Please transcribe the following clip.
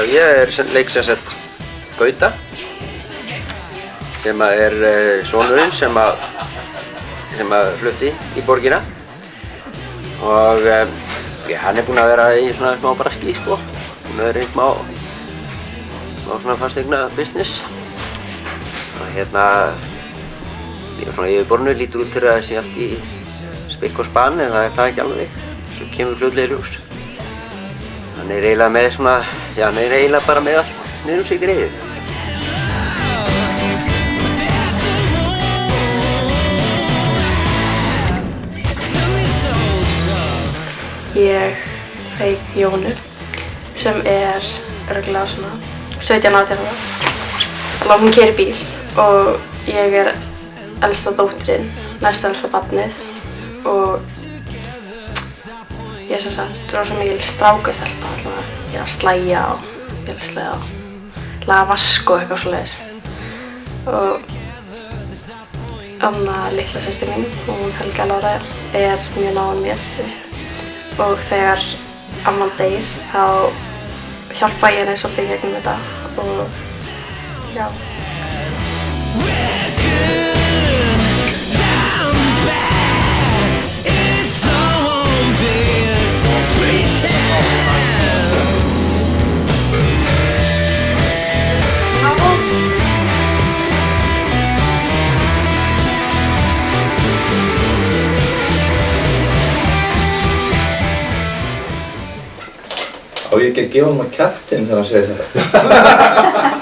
Ég leik sem sagt Gauta sem sonurinn sem flutti í borgina og hann búinn að vera í svona smá braski sko. Búinn að vera í smá svona fasteigna business og svona yfirborðinu lítur út til að það sé allt í spikk og spann en það það ekki alveg. Svo kemur fljótlega í ljós. Hann eiginlega með svona, hann eiginlega bara með allt niður sig greið. Ég leik Jónu sem örugglega svona 17-18 ára. Hún keyrir bíl og ég elsta dóttirin, næst elsta barnið og ég sem sagt rosa mikil strákastelpa allavega. Ég að slægja og ég að slægja og laga vask og eitthvað svoleiðis. Og Anna, litla systir mín, hún Helga Lára, mjög náin mér, veist. Og þegar amman deyr, þá hjálpa ég henni svolítið í gegnum þetta og já. Á ég ekki að gefa hann kjaftinn þegar hann segir þetta?